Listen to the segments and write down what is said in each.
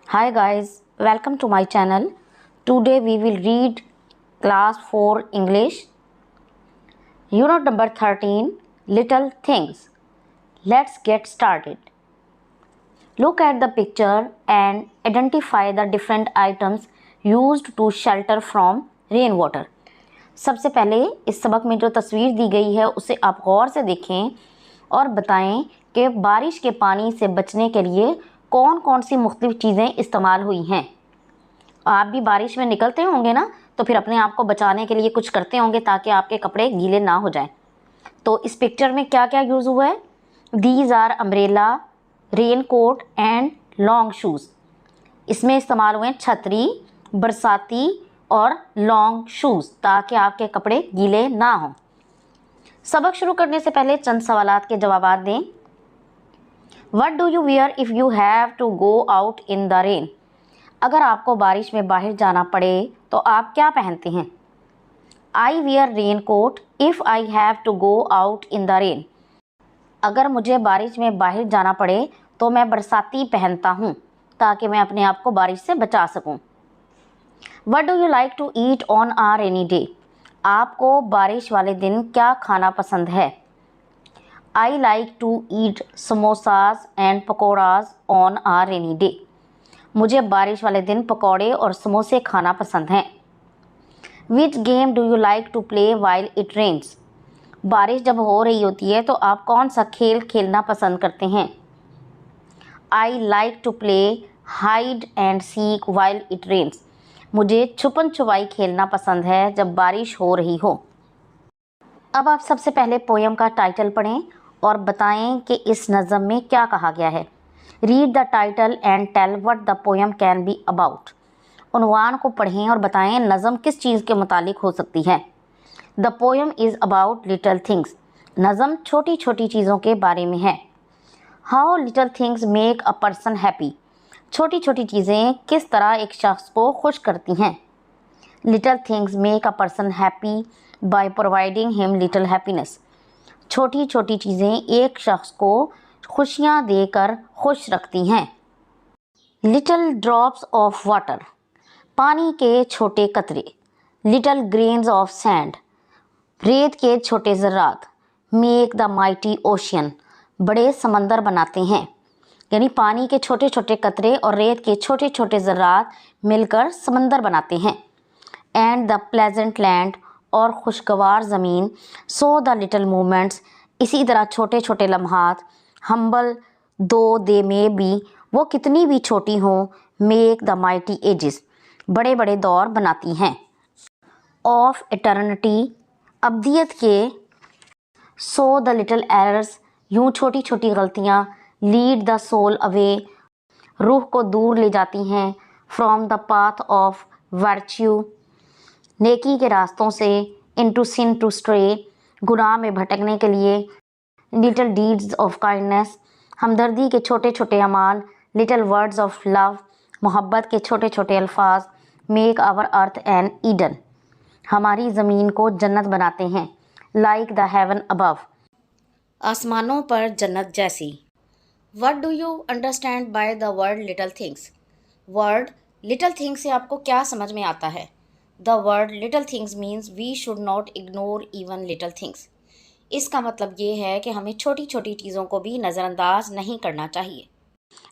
Hi guys, welcome to my channel. Today we will read class 4 English. Unit number 13, Little Things. Let's get started. Look at the picture and identify the different items used to shelter from rainwater. सबसे पहले इस सबक में जो तस्वीर दी गई है उसे आप गौर से देखें और बताएं कि बारिश के पानी से बचने के लिए कौन कौन सी मुख्तलिफ चीज़ें इस्तेमाल हुई हैं। आप भी बारिश में निकलते होंगे ना, तो फिर अपने आप को बचाने के लिए कुछ करते होंगे ताकि आपके कपड़े गीले ना हो जाएं। तो इस पिक्चर में क्या क्या यूज़ हुआ है? These are umbrella, rain coat and long shoes. इसमें इस्तेमाल हुए हैं छतरी, बरसाती और लॉन्ग शूज़ ताकि आपके कपड़े गीले ना हों। सबक शुरू करने से पहले चंद सवालात के जवाब दें। What do you wear if you have to go out in the rain? अगर आपको बारिश में बाहर जाना पड़े तो आप क्या पहनते हैं? I wear raincoat if I have to go out in the rain. अगर मुझे बारिश में बाहर जाना पड़े तो मैं बरसाती पहनता हूँ ताकि मैं अपने आप को बारिश से बचा सकूँ। What do you like to eat on a rainy day? आपको बारिश वाले दिन क्या खाना पसंद है? I like to eat samosas and pakoras on a rainy day. मुझे बारिश वाले दिन पकौड़े और समोसे खाना पसंद हैं। Which game do you like to play while it rains? बारिश जब हो रही होती है तो आप कौन सा खेल खेलना पसंद करते हैं? I like to play hide and seek while it rains. मुझे छुपन छुपाई खेलना पसंद है जब बारिश हो रही हो। अब आप सबसे पहले पोयम का टाइटल पढ़ें और बताएं कि इस नज़म में क्या कहा गया है। Read the title and tell what the poem can be about. उन्वान को पढ़ें और बताएं नज़म किस चीज़ के मुतालिक हो सकती है। The poem is about little things. नज़म छोटी छोटी चीज़ों के बारे में है। How little things make a person happy. छोटी छोटी चीज़ें किस तरह एक शख्स को खुश करती हैं। Little things make a person happy by providing him little happiness. छोटी छोटी चीज़ें एक शख्स को खुशियाँ देकर खुश रखती हैं। Little drops of water. पानी के छोटे कतरे। Little grains of sand. रेत के छोटे ज़र्रात। Make the mighty ocean. बड़े समंदर बनाते हैं। यानी पानी के छोटे छोटे कतरे और रेत के छोटे छोटे ज़र्रात मिलकर समंदर बनाते हैं। And the pleasant land. और खुशगवार ज़मीन। सो द लिटल मोमेंट्स। इसी तरह छोटे छोटे लम्हात। हम्बल दो दे मे बी। वो कितनी भी छोटी हों। Make the mighty ages. बड़े बड़े दौर बनाती हैं। Of eternity. अब्दियत के। So the little errors. यूँ छोटी छोटी गलतियाँ। Lead the soul away. रूह को दूर ले जाती हैं। From the path of virtue. नेकी के रास्तों से। Into sin to stray. गुनाह में भटकने के लिए। Little deeds of kindness. हमदर्दी के छोटे छोटे अमाल। Little words of love. मोहब्बत के छोटे छोटे अल्फाज। Make our earth an Eden. हमारी ज़मीन को जन्नत बनाते हैं। Like the heaven above. आसमानों पर जन्नत जैसी। What do you understand by the word little things? Word little things से आपको क्या समझ में आता है? The word little things means we should not ignore even little things. इसका मतलब ये है कि हमें छोटी छोटी चीज़ों को भी नज़रअंदाज नहीं करना चाहिए।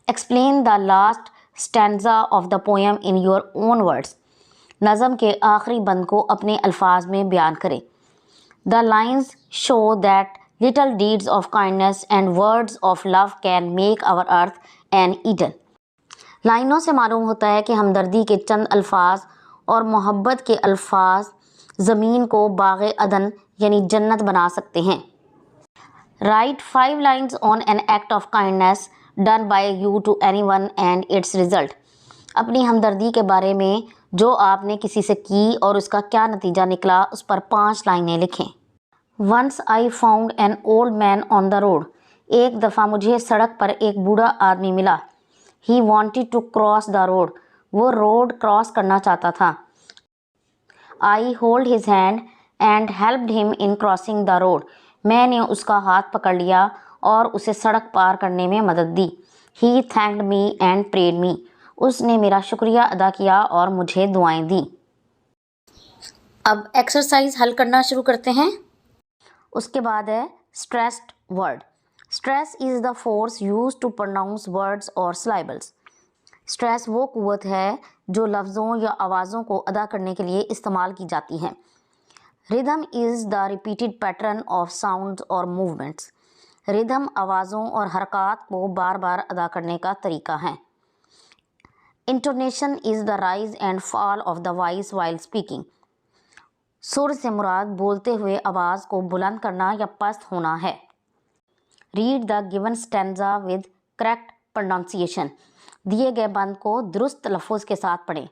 Explain the last stanza of the poem in your own words. नज़म के आखिरी बंद को अपने अल्फाज में बयान करें। The lines show that little deeds of kindness and words of love can make our earth an Eden. लाइनों से मालूम होता है कि हमदर्दी के चंद अल्फाज और मोहब्बत के अल्फाज ज़मीन को बाग़े अदन यानी जन्नत बना सकते हैं। Write 5 lines on an act of kindness done by you to anyone and its result. अपनी हमदर्दी के बारे में जो आपने किसी से की और उसका क्या नतीजा निकला, उस पर 5 लाइनें लिखें। Once I found an old man on the road. एक दफ़ा मुझे सड़क पर एक बूढ़ा आदमी मिला। He wanted to cross the road. वो रोड क्रॉस करना चाहता था। I hold his hand and helped him in crossing the road. मैंने उसका हाथ पकड़ लिया और उसे सड़क पार करने में मदद दी। He thanked me and prayed मी। उसने मेरा शुक्रिया अदा किया और मुझे दुआएं दी। अब एक्सरसाइज हल करना शुरू करते हैं। उसके बाद है stressed word. Stress is the force use to pronounce words और सिलेबल्स। स्ट्रेस वो कुव्वत है जो लफ्ज़ों या आवाज़ों को अदा करने के लिए इस्तेमाल की जाती है। Rhythm is the repeated pattern of sounds और मूवमेंट्स। रिदम आवाज़ों और हरकत को बार बार अदा करने का तरीका है। Intonation is the rise and fall of the voice while speaking. सुर से मुराद बोलते हुए आवाज़ को बुलंद करना या पस्त होना है। Read the given stanza with correct pronunciation. दिए गए बंद को दुरुस्त तलफ़ुज़ के साथ पढ़ें।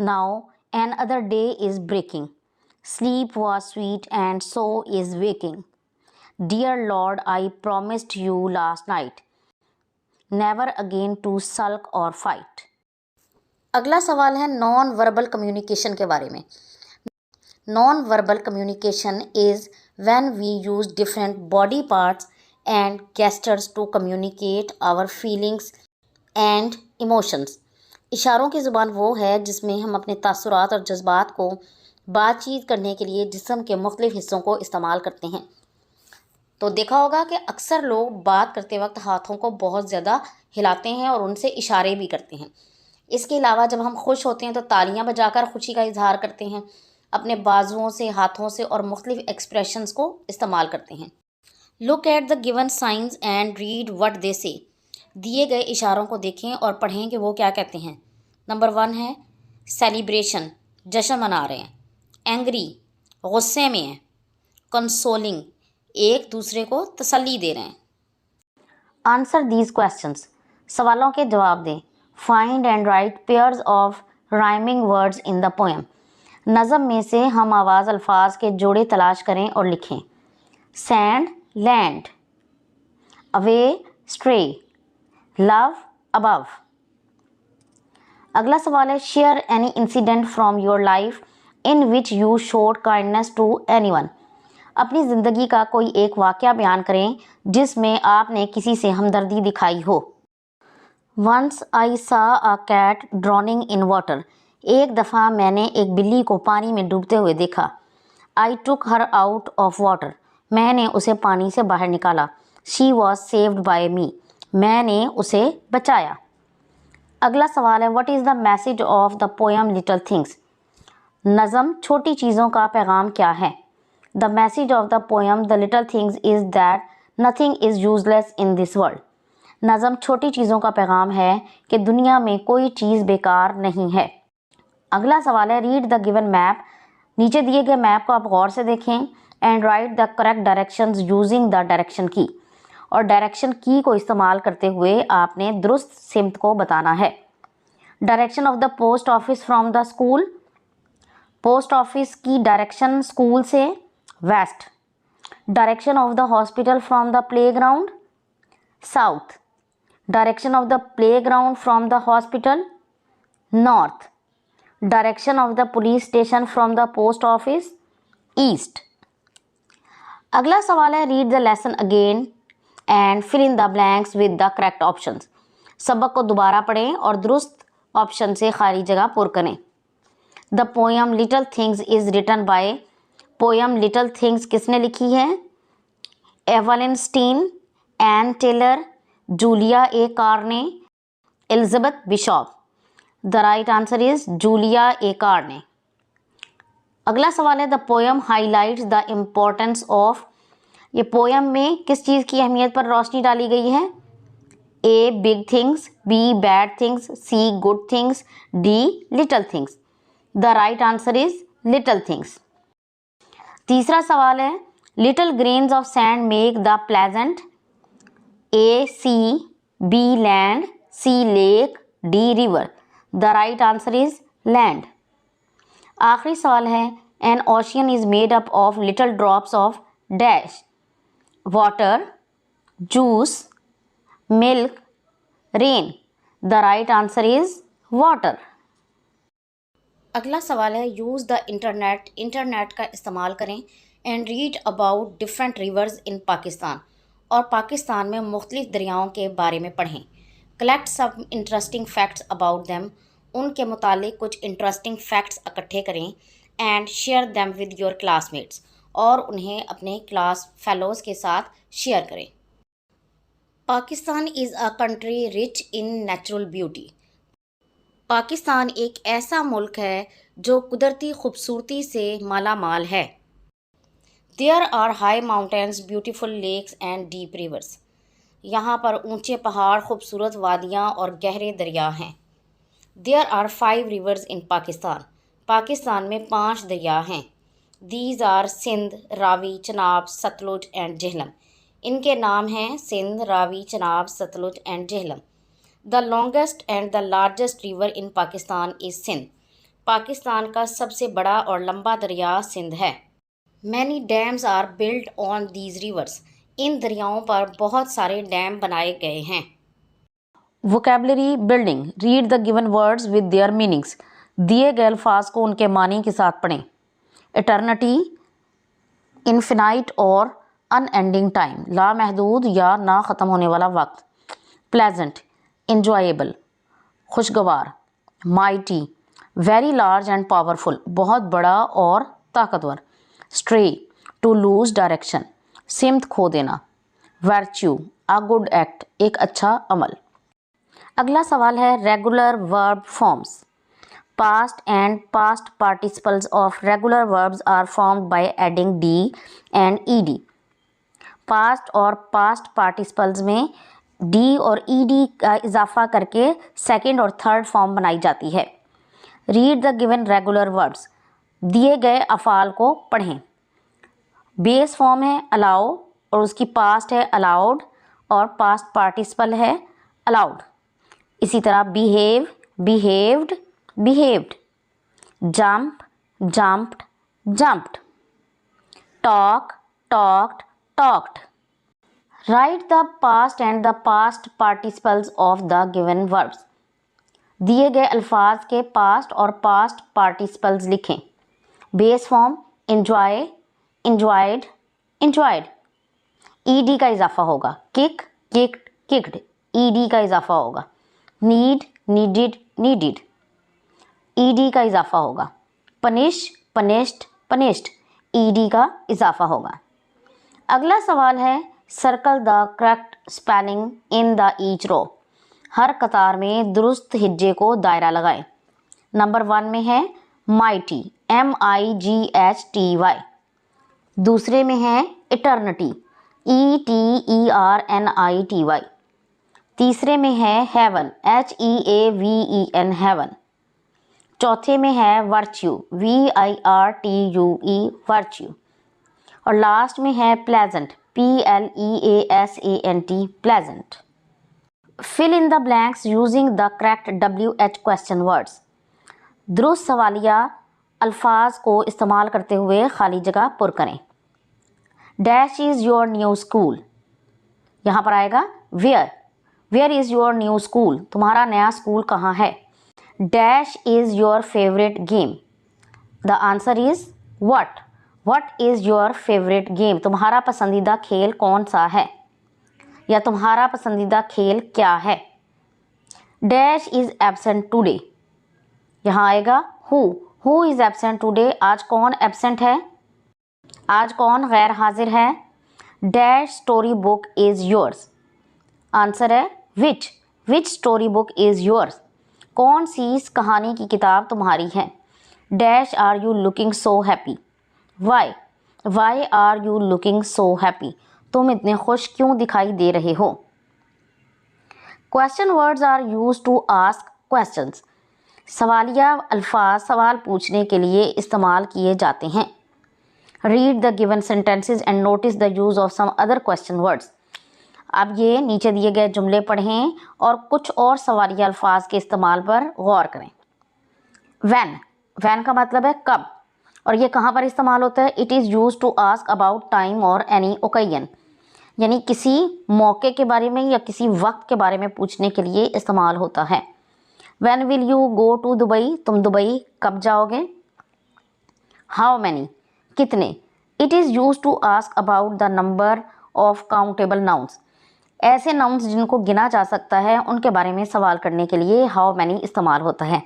Now another day is breaking. Sleep was sweet and so is waking. Dear lord I promised you last night never again to sulk or fight. अगला सवाल है नॉन वर्बल कम्युनिकेशन के बारे में। Non verbal communication is when we use different body parts and gestures to communicate our feelings and emotions. इशारों की ज़ुबान वो है जिसमें हम अपने तासुरात और जज्बात को बातचीत करने के लिए जिस्म के मुख्तलिफ हिस्सों को इस्तेमाल करते हैं। तो देखा होगा कि अक्सर लोग बात करते वक्त हाथों को बहुत ज़्यादा हिलाते हैं और उनसे इशारे भी करते हैं। इसके अलावा जब हम खुश होते हैं तो तालियां बजाकर खुशी का इजहार करते हैं। अपने बाजुओं से, हाथों से और मुख्तलिफ एक्सप्रेशंस को इस्तेमाल करते हैं। Look at the given science and read what they से। दिए गए इशारों को देखें और पढ़ें कि वो क्या कहते हैं। नंबर 1 है सेलिब्रेशन, जश्न मना रहे हैं। एंग्री, गुस्से में हैं। कंसोलिंग, एक दूसरे को तसल्ली दे रहे हैं। आंसर दीज क्वेश्चंस, सवालों के जवाब दें। Find and right pairs of rhyming words in the poem. नज़म में से हम आवाज़ अल्फाज के जोड़े तलाश करें और लिखें। Sand, land. Away, stray. Love, above. अगला सवाल है share any incident from your life in which you showed kindness to anyone. अपनी ज़िंदगी का कोई एक वाक़या बयान करें जिसमें आपने किसी से हमदर्दी दिखाई हो। Once I saw a cat drowning in water. एक दफ़ा मैंने एक बिल्ली को पानी में डूबते हुए देखा। आई टुक हर आउट ऑफ वाटर। मैंने उसे पानी से बाहर निकाला। शी वॉज सेव्ड बाय मी। मैंने उसे बचाया। अगला सवाल है what is the message of the poem little things. नज़म छोटी चीज़ों का पैगाम क्या है। The message of the poem the little things is that nothing is useless in this world. नज़म छोटी चीज़ों का पैगाम है कि दुनिया में कोई चीज़ बेकार नहीं है। अगला सवाल है रीड द गिवन मैप। नीचे दिए गए मैप को आप गौर से देखें and right the correct directions using the direction की। और डायरेक्शन की को इस्तेमाल करते हुए आपने दुरुस्त सिमत को बताना है। Direction of the post office from the school. Post office की डायरेक्शन स्कूल से west. Direction of the hospital from the playground south. Direction of the playground from the hospital north. Direction of the police station from the post office east. अगला सवाल है read the lesson again and fill in the blanks with the correct options. सबक को दोबारा पढ़ें और दुरुस्त option से खाली जगह पुर करें। The poem little things is written by. Poem little things किसने लिखी है। Evelyn Stein, Ann Taylor, Julia A Carney, Elizabeth Bishop. The right answer is Julia A Carney. अगला सवाल है the poem highlights the importance of. ये poem में किस चीज़ की अहमियत पर रोशनी डाली गई है। A big things, B bad things, C good things, D little things. The right answer is little things. तीसरा सवाल है little grains of sand make the pleasant. A sea, B land, C lake, D river. The right answer is land. आखिरी सवाल है an ocean is made up of little drops of dash. Water, juice, milk, rain. The right answer is water. अगला सवाल है use the internet. Internet का इस्तेमाल करें and read about different rivers in Pakistan. और पाकिस्तान में मुख्तलिफ दरियाओं के बारे में पढ़ें। Collect some interesting facts about them, उनके मुतालिक कुछ इंटरेस्टिंग फैक्ट्स इकट्ठे करें। And share them with your classmates, और उन्हें अपने क्लास फेलोज़ के साथ शेयर करें। Pakistan is a country rich in natural beauty. Pakistan एक ऐसा मुल्क है जो कुदरती खूबसूरती से माला माल है। There are high mountains, beautiful lakes and deep rivers. यहाँ पर ऊंचे पहाड़, खूबसूरत वादियाँ और गहरे दरिया हैं। There are 5 rivers in Pakistan. Pakistan में 5 दरिया हैं। These are Sindh, Ravi, Chenab, Sutlej and Jhelum. इनके नाम हैं Sindh, Ravi, Chenab, Sutlej and Jhelum. The longest and the largest river in Pakistan is Sindh. Pakistan का सबसे बड़ा और लंबा दरिया सिंध है। Many dams are built on these rivers. इन दरियाओं पर बहुत सारे डैम बनाए गए हैं। Vocabulary building, read the given words with their meanings. दिए गए अल्फाज को उनके मानी के साथ पढ़ें। इटर्निटी, इन्फिनाइट और अनएंडिंग टाइम, लामहदूद या ना ख़त्म होने वाला वक्त। प्लेजेंट, इंजॉयबल, खुशगवार। Mighty, very large and powerful, बहुत बड़ा और ताकतवर। स्ट्रे, टू लूज डायरेक्शन, सिमत खो देना। वर्च्यू, अ गुड एक्ट, एक अच्छा अमल। अगला सवाल है regular verb forms. Past and past participles of regular verbs are formed by adding D and ED. Past और पास्ट पार्टिसिपल्स में डी और ईडी का इजाफा करके सेकंड और थर्ड फॉर्म बनाई जाती है। Read the given regular verbs. दिए गए अफ़ाल को पढ़ें। बेस फॉर्म है अलाउ और उसकी पास्ट है अलाउड और पास्ट पार्टिसिपल है अलाउड। इसी तरह behave, behaved, behaved. Jump, jumped, jumped. Talk, talked, talked. Right the past and the past participles of the given verbs. दिए गए अल्फाज के पास्ट और पास्ट पार्टिसिपल्स लिखें। Base form enjoy, enjoyed, enjoyed. ED का इजाफा होगा। Kick, kicked, kicked. ईडी का इजाफा होगा। Need, needed, needed. ईडी का इजाफा होगा। Punish, punished, punished. ईडी का इजाफा होगा। अगला सवाल है circle the correct spelling in the each row. हर कतार में दुरुस्त हिज्जे को दायरा लगाएं। नंबर 1 में है माइटी, MIGHTY। दूसरे में है इटर्निटी, ETERNITY। तीसरे में है हेवन, HEAVEN, हेवन। चौथे में है वर्च्यू, VIRTUE, वर्च्यू। और लास्ट में है pleasant, PLEASANT, pleasant. Fill in the blanks using the correct WH question words. दुरुस्त सवालिया अल्फाज को इस्तेमाल करते हुए खाली जगह पुर करें। Dash is your new school, यहाँ पर आएगा where. Where is your new school, तुम्हारा नया स्कूल कहाँ है। Dash is your favourite game, the answer is what. What is your favourite game, तुम्हारा पसंदीदा खेल कौन सा है या तुम्हारा पसंदीदा खेल क्या है। डैश इज़ एब्सेंट टुडे, यहाँ आएगा हु इज़ एब्सेंट टुडे, आज कौन एब्सेंट है, आज कौन गैर हाजिर है। Dash story book is yours, answer है which story book is yours, कौन सी इस कहानी की किताब तुम्हारी है। Dash are you looking so happy, why are you looking so happy, तुम इतने खुश क्यों दिखाई दे रहे हो। Question words are use to ask questions. सवालिया अल्फाज सवाल पूछने के लिए इस्तेमाल किए जाते हैं। Read the given sentences and notice the use of some other question words. अब ये नीचे दिए गए जुमले पढ़ें और कुछ और सवालिया अल्फाज के इस्तेमाल पर गौर करें। वैन का मतलब है कब, और ये कहाँ पर इस्तेमाल होता है। It is use to ask about time और एनी ओकेजन, यानी किसी मौके के बारे में या किसी वक्त के बारे में पूछने के लिए इस्तेमाल होता है। When will you go to Dubai, तुम दुबई कब जाओगे। हाउ मैनी, कितने। It is use to ask about the number of countable nouns, ऐसे नाउन्स जिनको गिना जा सकता है उनके बारे में सवाल करने के लिए हाउ मैनी इस्तेमाल होता है।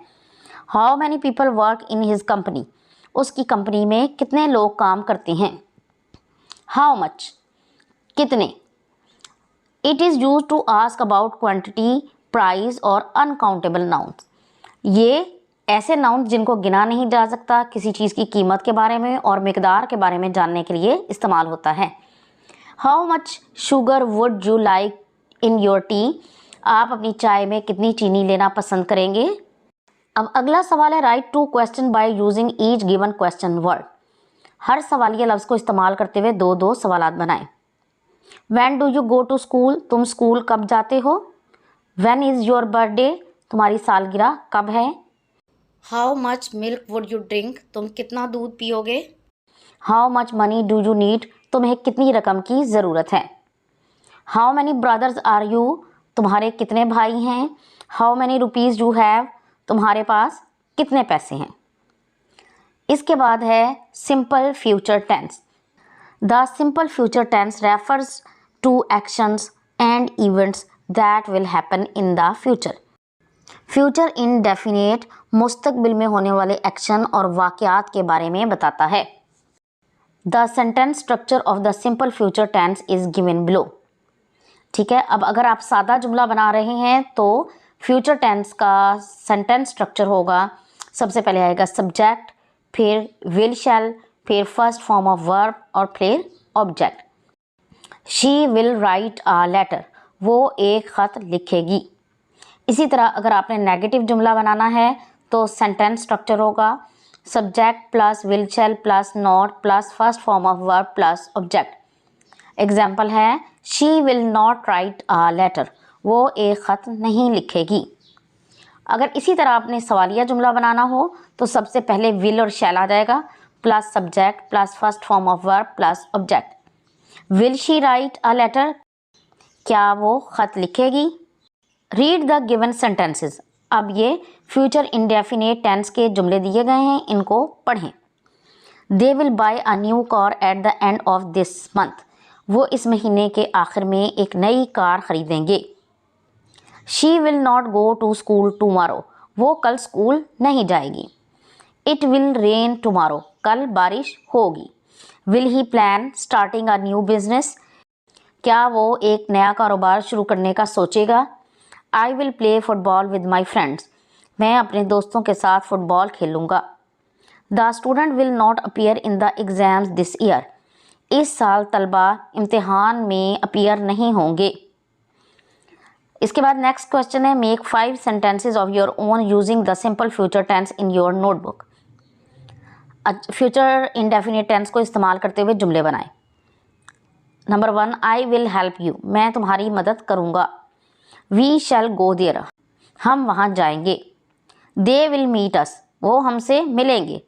How many people work in his company, उसकी कंपनी में कितने लोग काम करते हैं। हाउ मच, कितने। It is use to ask about quantity, price और अनकाउंटेबल नाउन्स, ये ऐसे नाउन जिनको गिना नहीं जा सकता, किसी चीज़ की कीमत के बारे में और मिकदार के बारे में जानने के लिए इस्तेमाल होता है। How much sugar would you like in your T, आप अपनी चाय में कितनी चीनी लेना पसंद करेंगे। अब अगला सवाल है write to question by using each given question word, हर सवालिया लफ्ज़ को इस्तेमाल करते हुए दो दो सवालात बनाएं। When do you go to school, तुम स्कूल कब जाते हो। व्हेन इज़ योर बर्थडे, तुम्हारी सालगिरह कब है। How much milk would you drink, तुम कितना दूध पियोगे। How much money do you need, तुम्हें कितनी रकम की ज़रूरत है। How many brothers are you, तुम्हारे कितने भाई हैं। How many rupees you have, तुम्हारे पास कितने पैसे हैं। इसके बाद है simple future tense. The simple future tense refers to actions and events that will happen in the future. Future indefinite मुस्तकबिल में होने वाले एक्शन और वाक़यात के बारे में बताता है। The sentence structure of the simple future tense is given below. ठीक है, अब अगर आप सादा जुमला बना रहे हैं तो फ्यूचर टेंस का सेंटेंस स्ट्रक्चर होगा, सबसे पहले आएगा सब्जेक्ट, फिर विल शैल, फिर फर्स्ट फॉर्म ऑफ वर्ब और फिर object. She will write a letter, वो एक ख़त लिखेगी। इसी तरह अगर आपने नेगेटिव जुमला बनाना है तो सेंटेंस स्ट्रक्चर होगा subject plus will shall plus not plus first form of verb plus object. Example है she will not write a letter, वो एक ख़त नहीं लिखेगी। अगर इसी तरह आपने सवालिया जुमला बनाना हो तो सबसे पहले विल और शैल आ जाएगा plus subject plus first form of verb plus object. Will she write a letter, क्या वो ख़त लिखेगी। रीड द गिवन सेंटेंसेस, अब ये फ्यूचर इंडेफिनिट टेंस के जुमले दिए गए हैं, इनको पढ़ें। They will buy a new car eight the end of this month, वो इस महीने के आखिर में एक नई कार खरीदेंगे। She will not go to school tomorrow, वो कल स्कूल नहीं जाएगी। इट विल रेन टुमारो, कल बारिश होगी। Will he plan starting a new business, क्या वो एक नया कारोबार शुरू करने का सोचेगा। I will play football with my friends, मैं अपने दोस्तों के साथ फुटबॉल खेलूँगा। The student will not appear in the exams this year, इस साल तलबा इम्तिहान में अपीयर नहीं होंगे। इसके बाद नेक्स्ट क्वेश्चन है make 5 sentences of your own using the simple future tense in your notebook. Future indefinite tense को इस्तेमाल करते हुए जुमले बनाएं। Number 1, I will help you, मैं तुम्हारी मदद करूँगा। वी शैल गो देयर, हम वहाँ जाएंगे। दे विल मीट अस, वो हमसे मिलेंगे।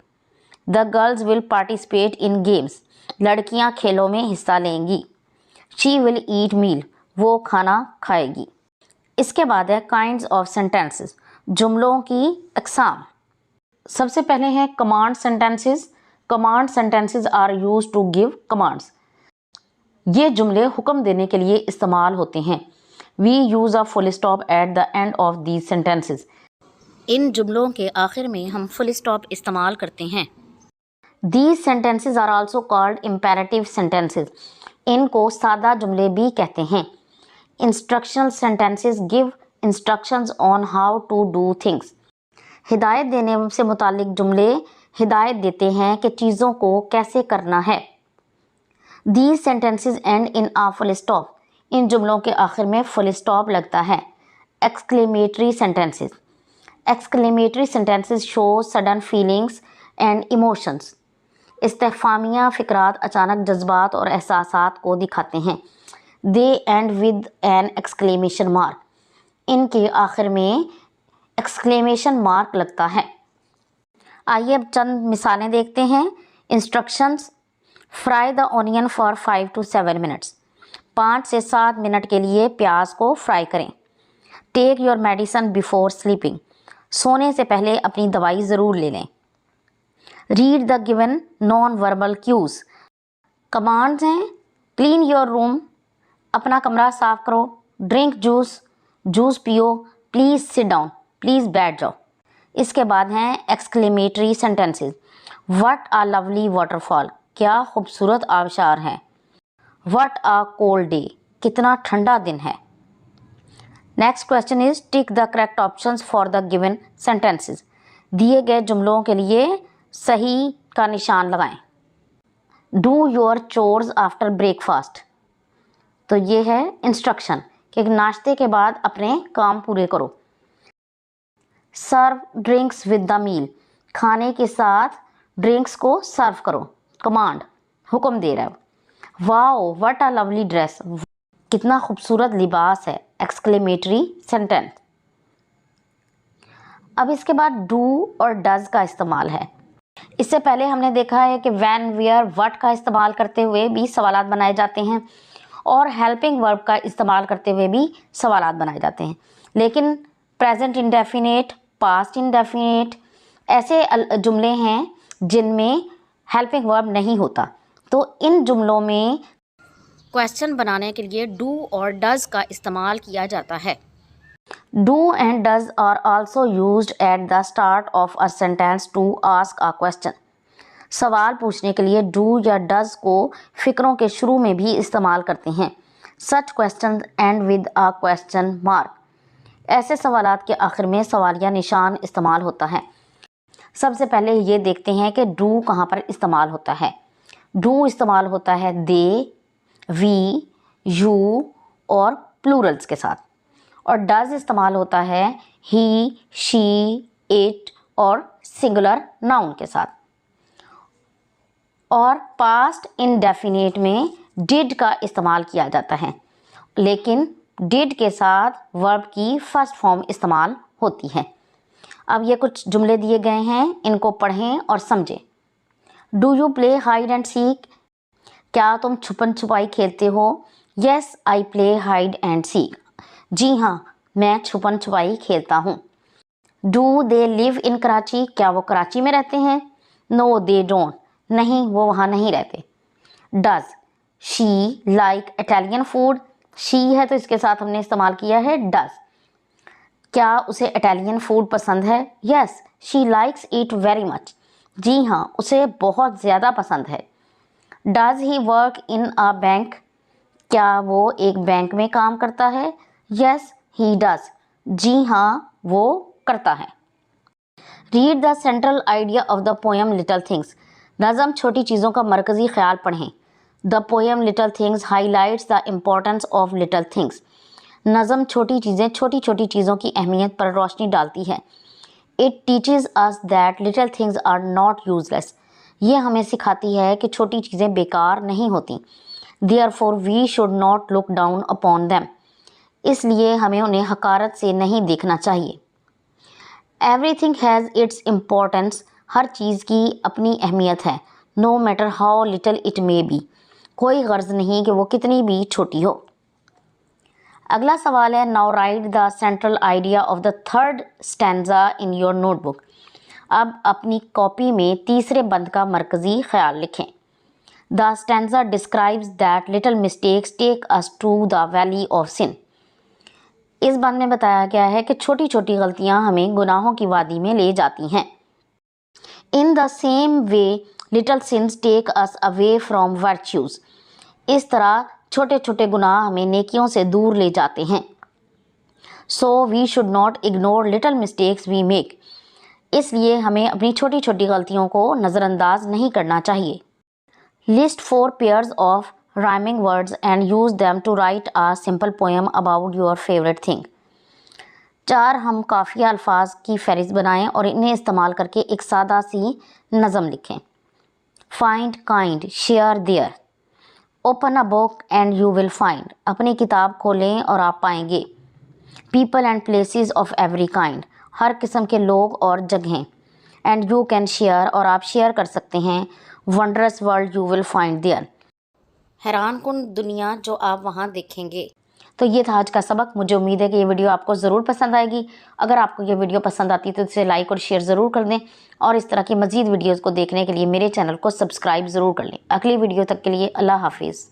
The girls will participate in games, लड़कियाँ खेलों में हिस्सा लेंगी। शी विल ईट मील, वो खाना खाएगी। इसके बाद है काइंड्स ऑफ सेंटेंसेस, जुमलों की अक़साम। सबसे पहले हैं command sentences. Command sentences are used to give commands, ये जुमले हुक्म देने के लिए इस्तेमाल होते हैं। We use a full stop at the end of these sentences, इन जुमलों के आखिर में हम फुल स्टॉप इस्तेमाल करते हैं। These sentences are also called imperative sentences, इनको सादा जुमले भी कहते हैं। Instructional sentences give instructions on how to do things, हिदायत देने से मुतालिक जुमले हिदायत देते हैं कि चीज़ों को कैसे करना है। These sentences end in a full stop, इन जुमलों के आखिर में फुल स्टॉप लगता है। Exclamatory sentences, exclamatory sentences show sudden feelings and emotions, इस्तेफामिया फ़िक्रात अचानक जज्बात और एहसासात को दिखाते हैं। They end with an exclamation mark, इनके आखिर में एक्सक्लेमेशन मार्क लगता है। आइए अब चंद मिसालें देखते हैं। Instructions, fry the onion for 5 to 7 minutes, 5 से 7 मिनट के लिए प्याज को फ्राई करें। Take your medicine before sleeping, सोने से पहले अपनी दवाई ज़रूर ले लें। Read the given non verbal cues, commands हैं क्लीन योर रूम, अपना कमरा साफ करो। ड्रिंक जूस, जूस पियो, प्लीज़ सिट डाउन, प्लीज़ बैठ जाओ। इसके बाद हैं exclamatory sentences. What a lovely waterfall, क्या खूबसूरत आबशार है। व्हाट अ कोल्ड डे, कितना ठंडा दिन है। Next question is tick the correct options for the given sentences. दिए गए जुमलों के लिए सही का निशान लगाएं। Do your chores after breakfast, तो ये है इंस्ट्रक्शन कि नाश्ते के बाद अपने काम पूरे करो। सर्व ड्रिंक्स विद द मील, खाने के साथ ड्रिंक्स को सर्व करो, कमांड, हुक्म दे रहा है। Wow what a lovely dress, कितना खूबसूरत लिबास है, एक्सक्लेमेटरी सेंटेंस। अब इसके बाद डू और डज का इस्तेमाल है। इससे पहले हमने देखा है कि व्हेन, वेयर, व्हाट का इस्तेमाल करते हुए भी सवालात बनाए जाते हैं और हेल्पिंग वर्ब का इस्तेमाल करते हुए भी सवालात बनाए जाते हैं। लेकिन प्रेजेंट इंडेफिनिट, पास्ट इंडेफिनिट ऐसे जुमले हैं जिनमें हेल्पिंग वर्ब नहीं होता, तो इन जुमलों में क्वेश्चन बनाने के लिए डू और डज का इस्तेमाल किया जाता है। Do and does are also used at the start of a sentence to ask a question. सवाल पूछने के लिए डू या डज को फिक्रों के शुरू में भी इस्तेमाल करते हैं। Such question and with a question mark, ऐसे सवालात के आखिर में सवालिया निशान इस्तेमाल होता है। सबसे पहले ये देखते हैं कि डू कहाँ पर इस्तेमाल होता है। डू इस्तेमाल होता है दे, वी, यू और प्लूरल्स के साथ, और डज इस्तेमाल होता है ही, शी, इट और सिंगुलर नाउन के साथ। और पास्ट इंडेफिनिट में डिड का इस्तेमाल किया जाता है, लेकिन डिड के साथ वर्ब की फर्स्ट फॉर्म इस्तेमाल होती है। अब ये कुछ जुमले दिए गए हैं, इनको पढ़ें और समझें। Do you play hide and seek, क्या तुम छुपन छुपाई खेलते हो। Yes I play hide and seek, जी हाँ मैं छुपन छुपाई खेलता हूँ। Do they live in Karachi, क्या वो कराची में रहते हैं। नो दे डोंट, नहीं वो वहाँ नहीं रहते। Does she like Italian food, she है तो इसके साथ हमने इस्तेमाल किया है डज। क्या उसे इटालियन फूड पसंद है। Yes she likes it very much, जी हाँ उसे बहुत ज़्यादा पसंद है। Does he work in a bank, क्या वो एक बैंक में काम करता है। यस ही डज, जी हाँ वो करता है। Read the central idea of the poem little things, नज़म छोटी चीज़ों का मरकज़ी ख्याल पढ़ें। The poem little things highlights the importance of little things, नज़म छोटी छोटी चीज़ों की अहमियत पर रोशनी डालती है। It teaches us that little things are not useless, ये हमें सिखाती है कि छोटी चीज़ें बेकार नहीं होती। Therefore we should not look down upon them, इसलिए हमें उन्हें हकारत से नहीं देखना चाहिए। एवरीथिंग हैज़ इट्स इम्पोर्टेंस, हर चीज़ की अपनी अहमियत है। No matter how little it may be, कोई गर्ज नहीं कि वो कितनी भी छोटी हो। अगला सवाल है now right the central idea of the third stanza in your notebook. अब अपनी कॉपी में तीसरे बंद का मरकज़ी ख्याल लिखें। The stanza describes that little mistakes take us to the valley of sin, इस बंद में बताया गया है कि छोटी छोटी गलतियां हमें गुनाहों की वादी में ले जाती हैं। In the same way little sins take us away from virtues, इस तरह छोटे छोटे गुनाह हमें नेकियों से दूर ले जाते हैं। So we should not ignore little mistakes we make, इसलिए हमें अपनी छोटी छोटी गलतियों को नज़रअंदाज नहीं करना चाहिए। List 4 pairs of rhyming words and use them to write a simple poem about your favourite thing, 4 हम काफ़िया अल्फाज की फहरिस्त बनाएं और इन्हें इस्तेमाल करके एक सादा सी नज़म लिखें। Find kind share there, open a book and you will find, अपनी किताब खोलें और आप पाएंगे। People and places of every kind, हर किस्म के लोग और जगहें। एंड यू कैन शेयर, और आप शेयर कर सकते हैं। Wondrous world you will find there, हैरान कुन दुनिया जो आप वहाँ देखेंगे। तो ये था आज का सबक। मुझे उम्मीद है कि ये वीडियो आपको ज़रूर पसंद आएगी। अगर आपको ये वीडियो पसंद आती है तो इसे लाइक और शेयर ज़रूर कर दें, और इस तरह की मज़ीद वीडियोज़ को देखने के लिए मेरे चैनल को सब्सक्राइब ज़रूर कर लें। अगली वीडियो तक के लिए अल्लाह हाफिज़।